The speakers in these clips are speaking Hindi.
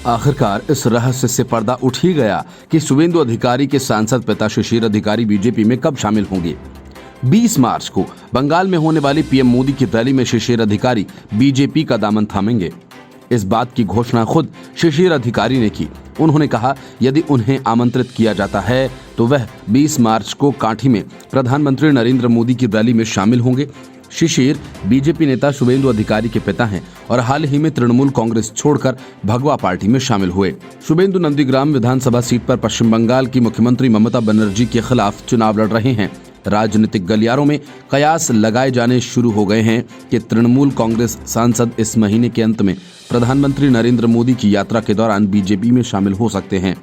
आखिरकार इस रहस्य से पर्दा उठ ही गया कि शुभेंदु अधिकारी के सांसद पिता शिशिर अधिकारी बीजेपी में कब शामिल होंगे। 20 मार्च को बंगाल में होने वाली पीएम मोदी की रैली में शिशिर अधिकारी बीजेपी का दामन थामेंगे। इस बात की घोषणा खुद शिशिर अधिकारी ने की। उन्होंने कहा, यदि उन्हें आमंत्रित किया जाता है तो वह 20 मार्च को कांठी में प्रधानमंत्री नरेंद्र मोदी की रैली में शामिल होंगे। शिशिर बीजेपी नेता शुभेंदु अधिकारी के पिता हैं और हाल ही में तृणमूल कांग्रेस छोड़कर भगवा पार्टी में शामिल हुए। शुभेंदु नंदीग्राम विधानसभा सीट पर पश्चिम बंगाल की मुख्यमंत्री ममता बनर्जी के खिलाफ चुनाव लड़ रहे हैं। राजनीतिक गलियारों में कयास लगाए जाने शुरू हो गए हैं कि तृणमूल कांग्रेस सांसद इस महीने के अंत में प्रधानमंत्री नरेंद्र मोदी की यात्रा के दौरान बीजेपी में शामिल हो सकते हैं।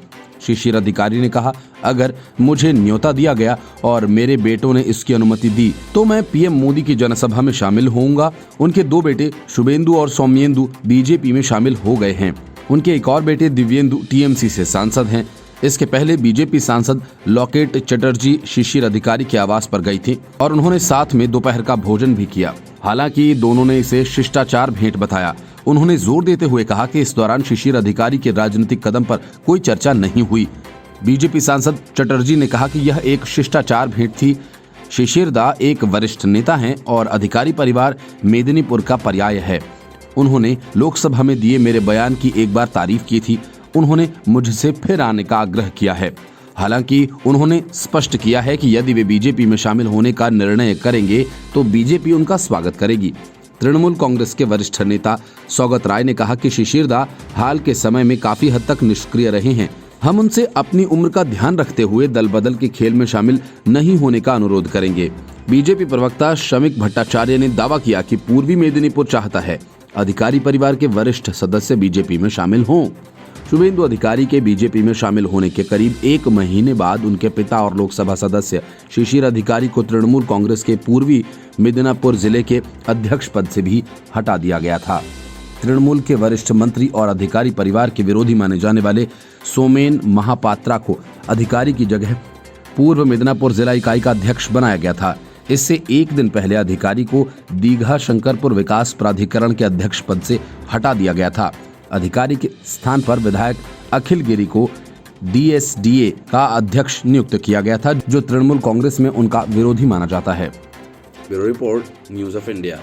शिशिर अधिकारी ने कहा, अगर मुझे न्योता दिया गया और मेरे बेटों ने इसकी अनुमति दी तो मैं पीएम मोदी की जनसभा में शामिल होऊंगा। उनके 2 बेटे शुभेंदु और सौम्येंदु बीजेपी में शामिल हो गए हैं। उनके एक और बेटे दिव्येंदु टीएमसी से सांसद हैं। इसके पहले बीजेपी सांसद लॉकेट चटर्जी शिशिर अधिकारी के आवास पर गई थी और उन्होंने साथ में दोपहर का भोजन भी किया। हालांकि दोनों ने इसे शिष्टाचार भेंट बताया। उन्होंने जोर देते हुए कहा कि इस दौरान शिशिर अधिकारी के राजनीतिक कदम पर कोई चर्चा नहीं हुई। बीजेपी सांसद चटर्जी ने कहा कि यह एक शिष्टाचार भेंट थी। शिशिर दा एक वरिष्ठ नेता हैं और अधिकारी परिवार मेदिनीपुर का पर्याय है। उन्होंने लोकसभा में दिए मेरे बयान की एक बार तारीफ की थी। उन्होंने मुझसे फिर आने का आग्रह किया है। हालांकि उन्होंने स्पष्ट किया है कि यदि वे बीजेपी में शामिल होने का निर्णय करेंगे तो बीजेपी उनका स्वागत करेगी। तृणमूल कांग्रेस के वरिष्ठ नेता सौगत राय ने कहा कि शिशिर दा हाल के समय में काफी हद तक निष्क्रिय रहे हैं। हम उनसे अपनी उम्र का ध्यान रखते हुए दल बदल के खेल में शामिल नहीं होने का अनुरोध करेंगे। बीजेपी प्रवक्ता शमिक भट्टाचार्य ने दावा किया कि पूर्वी मेदिनीपुर चाहता है अधिकारी परिवार के वरिष्ठ सदस्य बीजेपी में शामिल हों। शुभेंदु अधिकारी के बीजेपी में शामिल होने के करीब 1 महीने बाद उनके पिता और लोकसभा सदस्य शिशिर अधिकारी को तृणमूल कांग्रेस के पूर्वी मिदनापुर जिले के अध्यक्ष पद से भी हटा दिया गया था। तृणमूल के वरिष्ठ मंत्री और अधिकारी परिवार के विरोधी माने जाने वाले सोमेन महापात्रा को अधिकारी की जगह पूर्व मिदनापुर जिला इकाई का अध्यक्ष बनाया गया था। इससे एक दिन पहले अधिकारी को दीघा शंकरपुर विकास प्राधिकरण के अध्यक्ष पद से हटा दिया गया था। अधिकारी के स्थान पर विधायक अखिल गिरी को डीएसडीए का अध्यक्ष नियुक्त किया गया था, जो तृणमूल कांग्रेस में उनका विरोधी माना जाता है। Bureau report, news of India.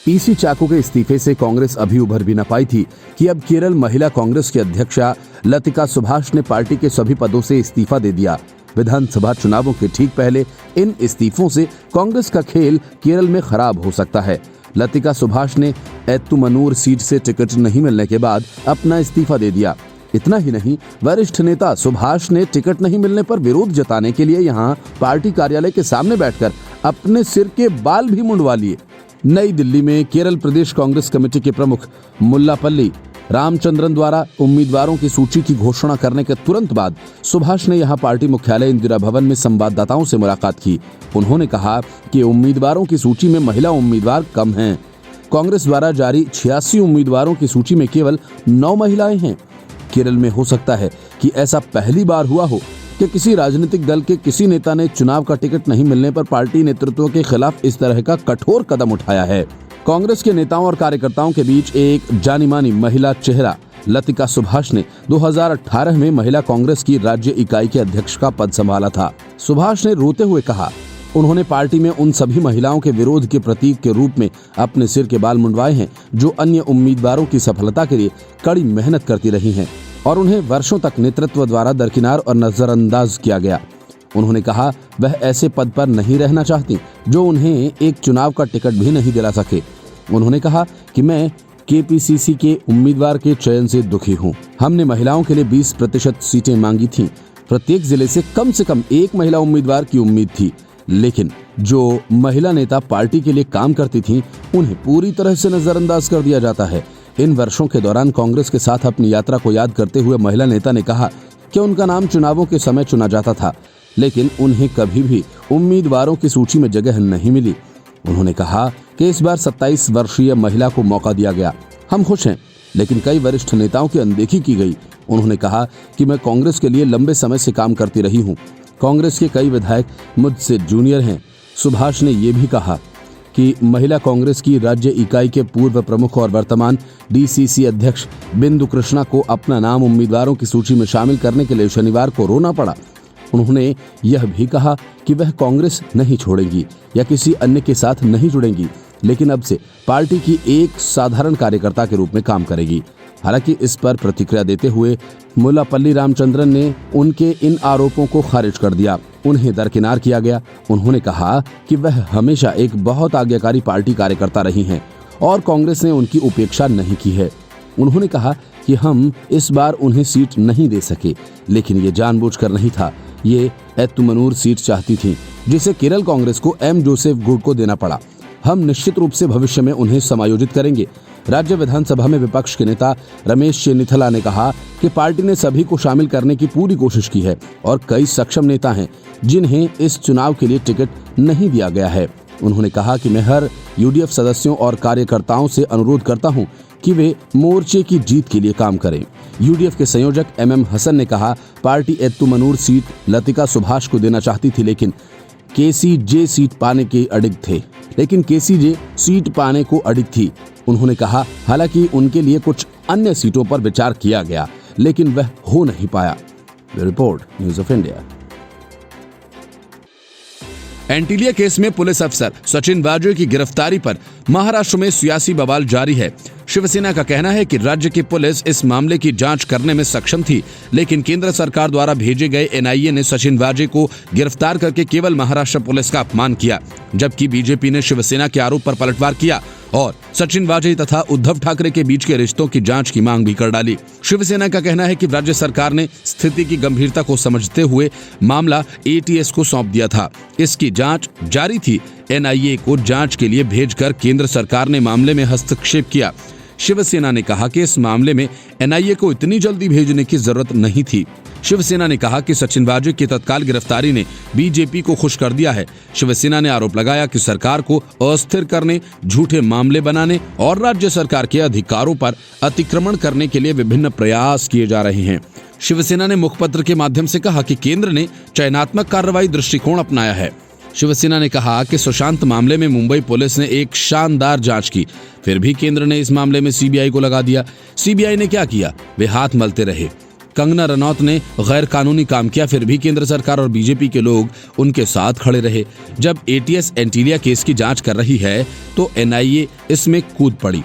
PC Chacko के इस्तीफे से कांग्रेस अभी उभर भी न पाई थी कि अब केरल महिला कांग्रेस की अध्यक्षा लतिका सुभाष ने पार्टी के सभी पदों से इस्तीफा दे दिया। विधानसभा चुनावों के ठीक पहले इन इस्तीफों से कांग्रेस का खेल केरल में खराब हो सकता है। लतिका सुभाष ने एत्तुमनूर सीट से टिकट नहीं मिलने के बाद अपना इस्तीफा दे दिया। इतना ही नहीं, वरिष्ठ नेता सुभाष ने टिकट नहीं मिलने पर विरोध जताने के लिए यहां पार्टी कार्यालय के सामने बैठकर अपने सिर के बाल भी मुंडवा लिए। नई दिल्ली में केरल प्रदेश कांग्रेस कमेटी के प्रमुख मुल्लापल्ली रामचंद्रन द्वारा उम्मीदवारों की सूची की घोषणा करने के तुरंत बाद सुभाष ने यहां पार्टी मुख्यालय इंदिरा भवन में संवाददाताओं से मुलाकात की। उन्होंने कहा कि उम्मीदवारों की सूची में महिला उम्मीदवार कम हैं। कांग्रेस द्वारा जारी 86 उम्मीदवारों की सूची में केवल 9 महिलाएं हैं। केरल में हो सकता है कि ऐसा पहली बार हुआ हो कि किसी राजनीतिक दल के किसी नेता ने चुनाव का टिकट नहीं मिलने पर पार्टी नेतृत्व के खिलाफ इस तरह का कठोर कदम उठाया है। कांग्रेस के नेताओं और कार्यकर्ताओं के बीच एक जानी मानी महिला चेहरा लतिका सुभाष ने 2018 में महिला कांग्रेस की राज्य इकाई के अध्यक्ष का पद संभाला था। सुभाष ने रोते हुए कहा, उन्होंने पार्टी में उन सभी महिलाओं के विरोध के प्रतीक के रूप में अपने सिर के बाल मुंडवाए हैं जो अन्य उम्मीदवारों की सफलता के लिए कड़ी मेहनत करती रही हैं और उन्हें वर्षों तक नेतृत्व द्वारा दरकिनार और नजरअंदाज किया गया। उन्होंने कहा वह ऐसे पद पर नहीं रहना चाहती जो उन्हें एक चुनाव का टिकट भी नहीं दिला सके। उन्होंने कहा कि मैं केपीसीसी के उम्मीदवार के चयन से दुखी हूं। हमने महिलाओं के लिए 20% सीटें मांगी थीं। प्रत्येक जिले से कम एक महिला उम्मीदवार की उम्मीद थी, लेकिन जो महिला नेता पार्टी के लिए काम करती थीं, उन्हें पूरी तरह से नजरअंदाज कर दिया जाता है। इन वर्षों के दौरान कांग्रेस के साथ अपनी यात्रा को याद करते हुए महिला नेता ने कहा कि उनका नाम चुनावों के समय चुना जाता था, लेकिन उन्हें कभी भी उम्मीदवारों की सूची में जगह नहीं मिली। उन्होंने कहा कि इस बार 27 वर्षीय महिला को मौका दिया गया। हम खुश हैं, लेकिन कई वरिष्ठ नेताओं की अनदेखी की गई। उन्होंने कहा कि मैं कांग्रेस के लिए लंबे समय से काम करती रही हूं। कांग्रेस के कई विधायक मुझसे जूनियर हैं। सुभाष ने ये भी कहा कि महिला कांग्रेस की राज्य इकाई के पूर्व प्रमुख और वर्तमान डीसीसी अध्यक्ष बिंदु कृष्णा को अपना नाम उम्मीदवारों की सूची में शामिल करने के लिए शनिवार को रोना पड़ा। उन्होंने यह भी कहा कि वह कांग्रेस नहीं छोड़ेंगी या किसी अन्य के साथ नहीं जुड़ेंगी, लेकिन अब से पार्टी की एक साधारण कार्यकर्ता के रूप में काम करेगी। हालांकि इस पर प्रतिक्रिया देते हुए मुल्लापल्ली रामचंद्रन ने उनके इन आरोपों को खारिज कर दिया। उन्हें दरकिनार किया गया। उन्होंने कहा कि वह हमेशा एक बहुत आज्ञाकारी पार्टी कार्यकर्ता रही हैं और कांग्रेस ने उनकी उपेक्षा नहीं की है। उन्होंने कहा कि हम इस बार उन्हें सीट नहीं दे सके, लेकिन ये जानबूझकर नहीं था। ये एत्तुमनूर सीट चाहती थी, जिसे केरल कांग्रेस को एम जोसेफ गुड को देना पड़ा। हम निश्चित रूप से भविष्य में उन्हें समायोजित करेंगे। राज्य विधानसभा में विपक्ष के नेता रमेश चेन्निथला ने कहा कि पार्टी ने सभी को शामिल करने की पूरी कोशिश की है और कई सक्षम नेता हैं जिन्हें इस चुनाव के लिए टिकट नहीं दिया गया है। उन्होंने कहा कि मैं हर यूडीएफ सदस्यों और कार्यकर्ताओं से अनुरोध करता हूं कि वे मोर्चे की जीत के लिए काम करें। यूडीएफ के संयोजक एमएम हसन ने कहा, पार्टी एत्तुमनूर सीट लतिका सुभाष को देना चाहती थी, लेकिन केसीजे सीट पाने को अड़िग थी। उन्होंने कहा, हालांकि उनके लिए कुछ अन्य सीटों पर विचार किया गया, लेकिन वह हो नहीं पाया। Report news of India. Antilia case में पुलिस अफसर सचिन वाजे की गिरफ्तारी पर महाराष्ट्र में सियासी बवाल जारी है। शिवसेना का कहना है कि राज्य की पुलिस इस मामले की जांच करने में सक्षम थी, लेकिन केंद्र सरकार द्वारा भेजे गए एनआईए ने सचिन वाजे को गिरफ्तार करके केवल महाराष्ट्र पुलिस का अपमान किया, जबकि बीजेपी ने शिवसेना के आरोप पर पलटवार किया और सचिन वाजे तथा उद्धव ठाकरे के बीच के रिश्तों की जांच की मांग भी कर डाली। शिवसेना का कहना है कि राज्य सरकार ने स्थिति की गंभीरता को समझते हुए मामला एटीएस को सौंप दिया था। इसकी जांच जारी थी। एनआईए को जांच के लिए भेजकर केंद्र सरकार ने मामले में हस्तक्षेप किया। शिवसेना ने कहा कि इस मामले में एनआईए को इतनी जल्दी भेजने की जरूरत नहीं थी। शिवसेना ने कहा कि सचिन वाजे की तत्काल गिरफ्तारी ने बीजेपी को खुश कर दिया है। शिवसेना ने आरोप लगाया कि सरकार को अस्थिर करने, झूठे मामले बनाने और राज्य सरकार के अधिकारों पर अतिक्रमण करने के लिए विभिन्न प्रयास किए जा रहे हैं। शिवसेना ने मुखपत्र के माध्यम से कहा कि केंद्र ने चयनात्मक कार्रवाई दृष्टिकोण अपनाया है। शिवसेना ने कहा कि सुशांत मामले में मुंबई पुलिस ने एक शानदार जांच की, फिर भी केंद्र ने इस मामले में सीबीआई को लगा दिया। सीबीआई ने क्या किया? वे हाथ मलते रहे। कंगना रनौत ने गैर कानूनी काम किया, फिर भी केंद्र सरकार और बीजेपी के लोग उनके साथ खड़े रहे। जब एटीएस एंटीलिया केस की जांच कर रही है तो एनआईए इसमें कूद पड़ी।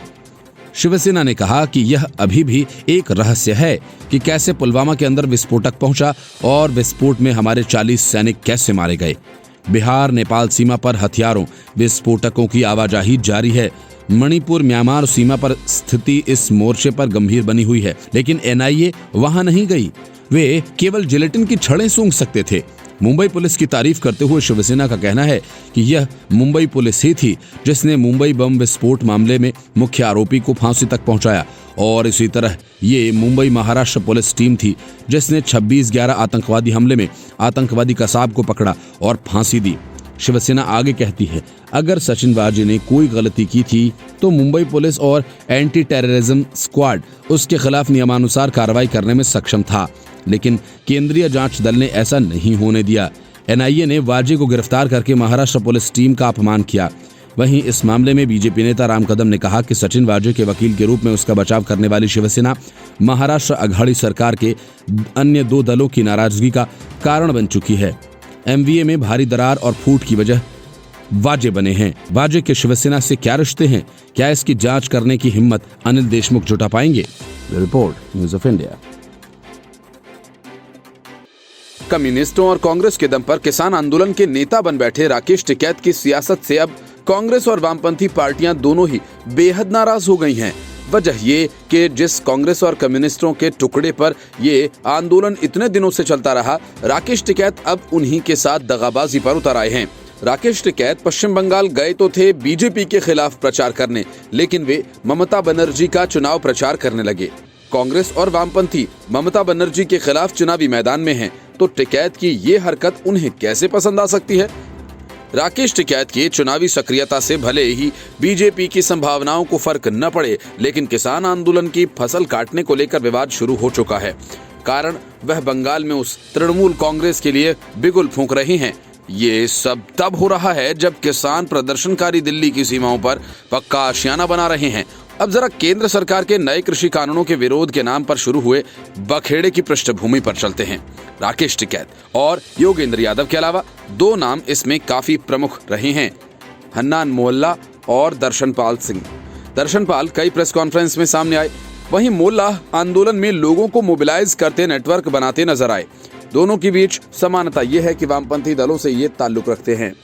शिवसेना ने कहा कि यह अभी भी एक रहस्य है कि कैसे पुलवामा के अंदर विस्फोटक पहुंचा और विस्फोट में हमारे 40 सैनिक कैसे मारे गए। बिहार नेपाल सीमा पर हथियारों, विस्फोटकों की आवाजाही जारी है। मणिपुर म्यांमार सीमा पर स्थिति इस मोर्चे पर गंभीर बनी हुई है, लेकिन एनआईए वहां नहीं गई। वे केवल जिलेटिन की छड़ें सूंघ सकते थे। मुंबई पुलिस की तारीफ करते हुए शिवसेना का कहना है कि यह मुंबई पुलिस ही थी जिसने मुंबई बम विस्फोट मामले में मुख्य आरोपी को फांसी तक पहुंचाया, और इसी तरह ये मुंबई महाराष्ट्र पुलिस टीम थी जिसने 26/11 आतंकवादी हमले में आतंकवादी कसाब को पकड़ा और फांसी दी। शिवसेना आगे कहती है, अगर सचिन वाजे ने कोई गलती की थी तो मुंबई पुलिस और एंटी टेररिज्म स्क्वाड उसके खिलाफ नियमानुसार कार्रवाई करने में सक्षम था, लेकिन केंद्रीय जांच दल ने ऐसा नहीं होने दिया। एनआईए ने वाजे को गिरफ्तार करके महाराष्ट्र पुलिस टीम का अपमान किया। वहीं इस मामले में बीजेपी नेता राम कदम ने कहा कि सचिन वाजे के वकील के रूप में उसका बचाव करने वाली शिवसेना महाराष्ट्र अघाड़ी सरकार के अन्य 2 दलों की नाराजगी का कारण बन चुकी है। एमवीए में भारी दरार और फूट की वजह वाजे बने हैं। वाजे के शिवसेना से क्या रिश्ते हैं? क्या इसकी जांच करने की हिम्मत अनिल देशमुख जुटा पाएंगे? Report news of India. कम्युनिस्टों और कांग्रेस के दम पर किसान आंदोलन के नेता बन बैठे राकेश टिकैत की सियासत से अब कांग्रेस और वामपंथी पार्टियां दोनों ही बेहद नाराज हो गई हैं। वजह ये कि जिस कांग्रेस और कम्युनिस्टों के टुकड़े पर ये आंदोलन इतने दिनों से चलता रहा, राकेश टिकैत अब उन्हीं के साथ दगाबाजी पर उतर आए हैं। राकेश टिकैत पश्चिम बंगाल गए तो थे बीजेपी के खिलाफ प्रचार करने, लेकिन वे ममता बनर्जी का चुनाव प्रचार करने लगे। कांग्रेस और वामपंथी ममता बनर्जी के खिलाफ चुनावी मैदान में हैं, तो टिकैत की ये हरकत उन्हें कैसे पसंद आ सकती है? राकेश टिकैत की चुनावी सक्रियता से भले ही बीजेपी की संभावनाओं को फर्क न पड़े, लेकिन किसान आंदोलन की फसल काटने को लेकर विवाद शुरू हो चुका है। कारण वह बंगाल में उस तृणमूल कांग्रेस के लिए बिगुल फूंक रहे हैं। ये सब तब हो रहा है जब किसान प्रदर्शनकारी दिल्ली की सीमाओं पर पक्का आशियाना बना रहे हैं अब जरा केंद्र सरकार के नए कृषि कानूनों के विरोध के नाम पर शुरू हुए बखेड़े की पृष्ठभूमि पर चलते हैं। राकेश टिकैत और योगेंद्र यादव के अलावा दो नाम इसमें काफी प्रमुख रहे हैं, हन्नान मोल्ला और दर्शनपाल सिंह। दर्शनपाल कई प्रेस कॉन्फ्रेंस में सामने आए, वहीं मोल्ला आंदोलन में लोगों को मोबिलाइज करते नेटवर्क बनाते नजर आए। दोनों के बीच समानता यह है कि वामपंथी दलों से ये ताल्लुक रखते हैं।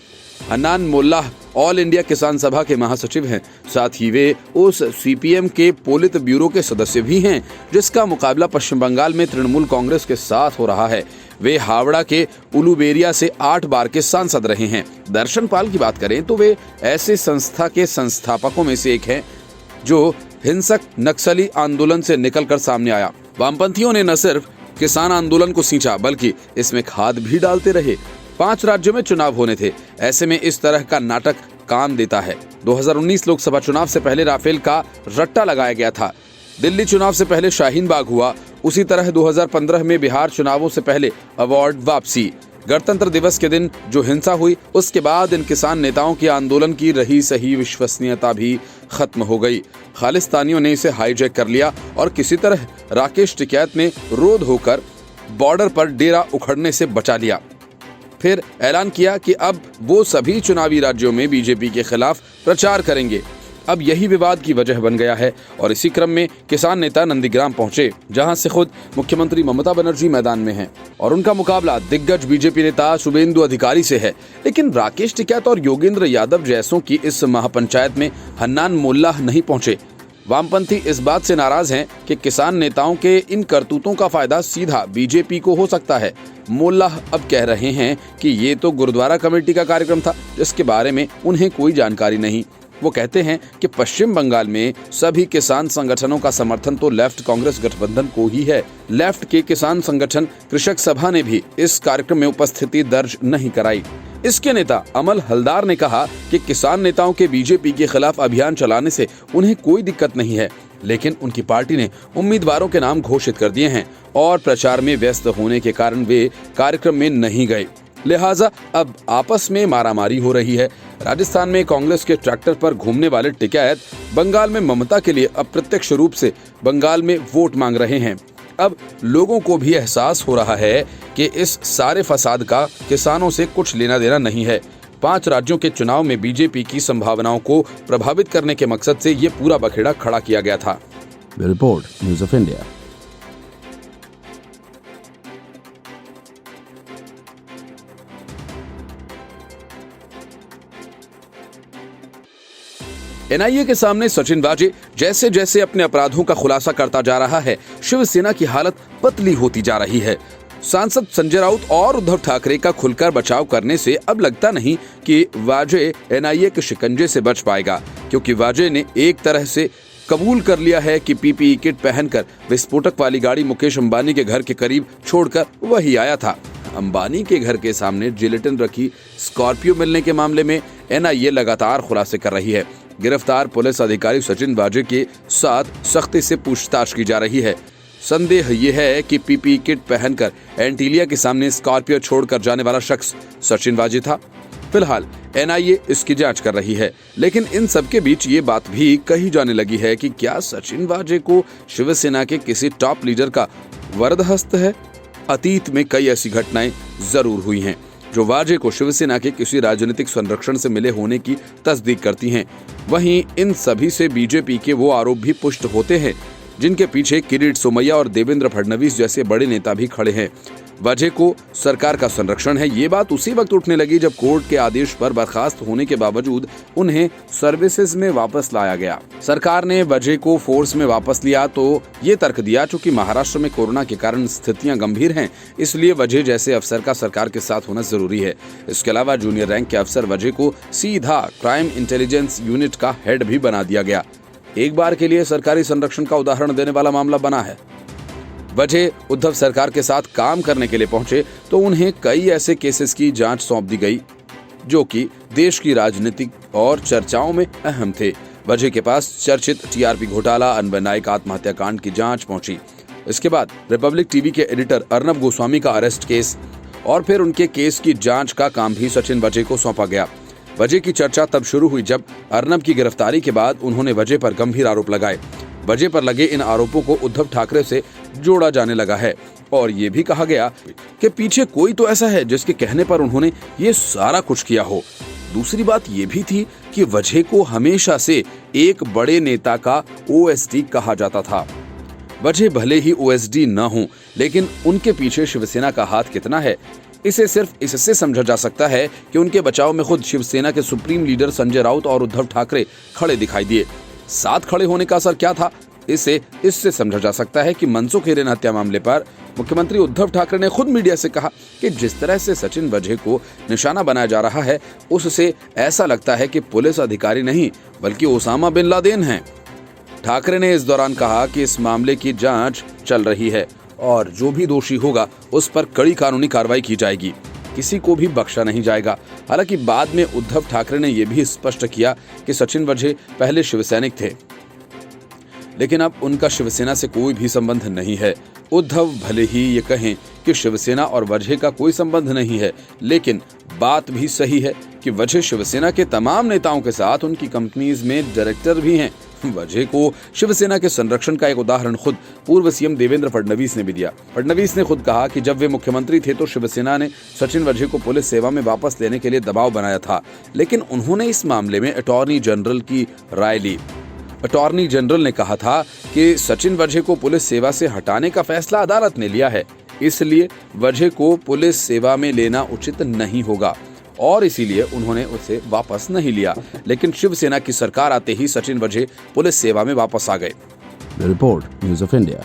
हन्नान मोल्ला ऑल इंडिया किसान सभा के महासचिव हैं, साथ ही वे उस सीपीएम के पोलित ब्यूरो के सदस्य भी हैं जिसका मुकाबला पश्चिम बंगाल में तृणमूल कांग्रेस के साथ हो रहा है। वे हावड़ा के उलुबेरिया से 8 बार के सांसद रहे हैं। दर्शनपाल की बात करें तो वे ऐसे संस्था के संस्थापकों में से एक हैं जो हिंसक नक्सली आंदोलन से निकलकर सामने आया। वामपंथियों ने न सिर्फ किसान आंदोलन को सींचा बल्कि इसमें खाद भी डालते रहे। 5 राज्यों में चुनाव होने थे, ऐसे में इस तरह का नाटक काम देता है। 2019 लोकसभा चुनाव से पहले राफेल का रट्टा लगाया गया था। दिल्ली चुनाव से पहले शाहीन बाग हुआ। उसी तरह 2015 में बिहार चुनावों से पहले अवार्ड वापसी। गणतंत्र दिवस के दिन जो हिंसा हुई, उसके बाद इन किसान नेताओं के आंदोलन की रही सही विश्वसनीयता भी खत्म हो गई। खालिस्तानियों ने इसे हाईजैक कर लिया और किसी तरह राकेश टिकैत ने रोध होकर बॉर्डर पर डेरा उखड़ने से बचा लिया। फिर ऐलान किया कि अब वो सभी चुनावी राज्यों में बीजेपी के खिलाफ प्रचार करेंगे। अब यही विवाद की वजह बन गया है और इसी क्रम में किसान नेता नंदीग्राम पहुंचे, जहां से खुद मुख्यमंत्री ममता बनर्जी मैदान में हैं और उनका मुकाबला दिग्गज बीजेपी नेता शुभेंदु अधिकारी से है। लेकिन राकेश टिकैत और योगेंद्र यादव जैसों की इस महापंचायत में हन्नान मोल्ला नहीं पहुंचे। वामपंथी इस बात से नाराज हैं कि किसान नेताओं के इन करतूतों का फायदा सीधा बीजेपी को हो सकता है। मोल्ला अब कह रहे हैं कि ये तो गुरुद्वारा कमेटी का कार्यक्रम था जिसके बारे में उन्हें कोई जानकारी नहीं। वो कहते हैं कि पश्चिम बंगाल में सभी किसान संगठनों का समर्थन तो लेफ्ट कांग्रेस गठबंधन को ही है। लेफ्ट के किसान संगठन कृषक सभा ने भी इस कार्यक्रम में उपस्थिति दर्ज नहीं कराई। इसके नेता अमल हलदार ने कहा कि किसान नेताओं के बीजेपी के खिलाफ अभियान चलाने से उन्हें कोई दिक्कत नहीं है, लेकिन उनकी पार्टी ने उम्मीदवारों के नाम घोषित कर दिए हैं और प्रचार में व्यस्त होने के कारण वे कार्यक्रम में नहीं गए। लिहाजा अब आपस में मारामारी हो रही है। राजस्थान में कांग्रेस के ट्रैक्टर पर घूमने वाले टिकैत बंगाल में ममता के लिए अप्रत्यक्ष रूप से बंगाल में वोट मांग रहे हैं। अब लोगों को भी एहसास हो रहा है कि इस सारे फसाद का किसानों से कुछ लेना देना नहीं है। 5 राज्यों के चुनाव में बीजेपी की संभावनाओं को प्रभावित करने के मकसद से ये पूरा बखेड़ा खड़ा किया गया था। Report news of India. NIA के सामने सचिन वाजे जैसे जैसे अपने अपराधों का खुलासा करता जा रहा है, शिवसेना की हालत पतली होती जा रही है। सांसद संजय राउत और उद्धव ठाकरे का खुलकर बचाव करने से अब लगता नहीं कि वाजे एनआईए के शिकंजे से बच पाएगा, क्योंकि वाजे ने एक तरह से कबूल कर लिया है कि पीपीई किट पहनकर विस्फोटक वाली गाड़ी मुकेश अंबानी के घर के करीब छोड़कर वही आया था। अंबानी के घर के सामने जिलेटिन रखी स्कॉर्पियो मिलने के मामले में एनआईए लगातार खुलासे कर रही है। गिरफ्तार पुलिस अधिकारी सचिन वाजे के साथ सख्ती से पूछताछ की जा रही है। संदेह ये है कि पीपीई किट पहनकर एंटीलिया के सामने स्कॉर्पियो छोड़कर जाने वाला शख्स सचिन वाजे था। फिलहाल एनआईए इसकी जांच कर रही है, लेकिन इन सब के बीच ये बात भी कही जाने लगी है कि क्या सचिन वाजे को शिवसेना के किसी टॉप लीडर का वरदहस्त है। अतीत में कई ऐसी घटनाएं जरूर हुई हैं जो वाजे को शिवसेना के किसी राजनीतिक संरक्षण से मिले होने की तस्दीक करती हैं। वहीं इन सभी से बीजेपी के वो आरोप भी पुष्ट होते हैं जिनके पीछे किरीट सोमैया और देवेंद्र फडणवीस जैसे बड़े नेता भी खड़े हैं। वाजे को सरकार का संरक्षण है, ये बात उसी वक्त उठने लगी जब कोर्ट के आदेश पर बर्खास्त होने के बावजूद उन्हें सर्विसेज में वापस लाया गया। सरकार ने वाजे को फोर्स में वापस लिया तो ये तर्क दिया, चूंकि महाराष्ट्र में कोरोना के कारण स्थितियां गंभीर हैं, इसलिए वाजे जैसे अफसर का सरकार के साथ होना जरूरी है। इसके अलावा जूनियर रैंक के अफसर वाजे को सीधा क्राइम इंटेलिजेंस यूनिट का हेड भी बना दिया गया। एक बार के लिए सरकारी संरक्षण का उदाहरण देने वाला मामला बना है। वाजे उद्धव सरकार के साथ काम करने के लिए पहुंचे तो उन्हें कई ऐसे केसेस की जांच सौंप दी गई जो कि देश की राजनीतिक और चर्चाओं में अहम थे। वाजे के पास चर्चित टीआरपी घोटाला, अन्वय नायक आत्महत्या कांड की जांच पहुंची। इसके बाद रिपब्लिक टीवी के एडिटर अर्नब गोस्वामी का अरेस्ट केस और फिर उनके केस की जांच का काम भी सचिन वाजे को सौंपा गया। वजह की चर्चा तब शुरू हुई जब अर्नब की गिरफ्तारी के बाद उन्होंने वजह पर गंभीर आरोप लगाए। वजह पर लगे इन आरोपों को उद्धव ठाकरे से जोड़ा जाने लगा है और ये भी कहा गया कि पीछे कोई तो ऐसा है जिसके कहने पर उन्होंने ये सारा कुछ किया हो। दूसरी बात ये भी थी कि वजह को हमेशा से एक बड़े नेता का ओएसडी कहा जाता था। वजह भले ही ओएसडी न हो, लेकिन उनके पीछे शिवसेना का हाथ कितना है, इसे सिर्फ इससे समझा जा सकता है कि उनके बचाव में खुद शिवसेना के सुप्रीम लीडर संजय राउत और उद्धव ठाकरे खड़े दिखाई दिए। साथ खड़े होने का असर क्या था, इससे समझा जा सकता है कि मनसुख हिरेन हत्या मामले पर मुख्यमंत्री उद्धव ठाकरे ने खुद मीडिया से कहा कि जिस तरह से सचिन वजह को निशाना बनाया जा रहा है, उससे ऐसा लगता है कि पुलिस अधिकारी नहीं बल्कि ओसामा बिन लादेन हैं। ठाकरे ने इस दौरान कहा कि इस मामले की जांच चल रही है और जो भी दोषी होगा उस पर कड़ी कानूनी कार्रवाई की जाएगी, किसी को भी बख्शा नहीं जाएगा। हालांकि बाद में उद्धव ठाकरे ने यह भी स्पष्ट किया कि सचिन वजह पहले शिवसैनिक थे, लेकिन अब उनका शिवसेना से कोई भी संबंध नहीं है। उद्धव भले ही ये कहें कि शिवसेना और वजह का कोई संबंध नहीं है, लेकिन बात भी सही है कि वजह शिवसेना के तमाम नेताओं के साथ उनकी कंपनीज में डायरेक्टर भी हैं। वजह को शिवसेना के संरक्षण का एक उदाहरण खुद पूर्व सीएम देवेंद्र फडणवीस ने भी दिया। फडणवीस ने खुद कहा कि जब वे मुख्यमंत्री थे तो शिवसेना ने सचिन वजह को पुलिस सेवा में वापस लेने के लिए दबाव बनाया था, लेकिन उन्होंने इस मामले में अटॉर्नी जनरल की राय ली। अटॉर्नी जनरल ने कहा था कि सचिन वजह को पुलिस सेवा से हटाने का फैसला अदालत ने लिया है, इसलिए वजह को पुलिस सेवा में लेना उचित नहीं होगा और इसीलिए उन्होंने उसे वापस नहीं लिया। लेकिन शिवसेना की सरकार आते ही सचिन वजह पुलिस सेवा में वापस आ गए। The report, News of India.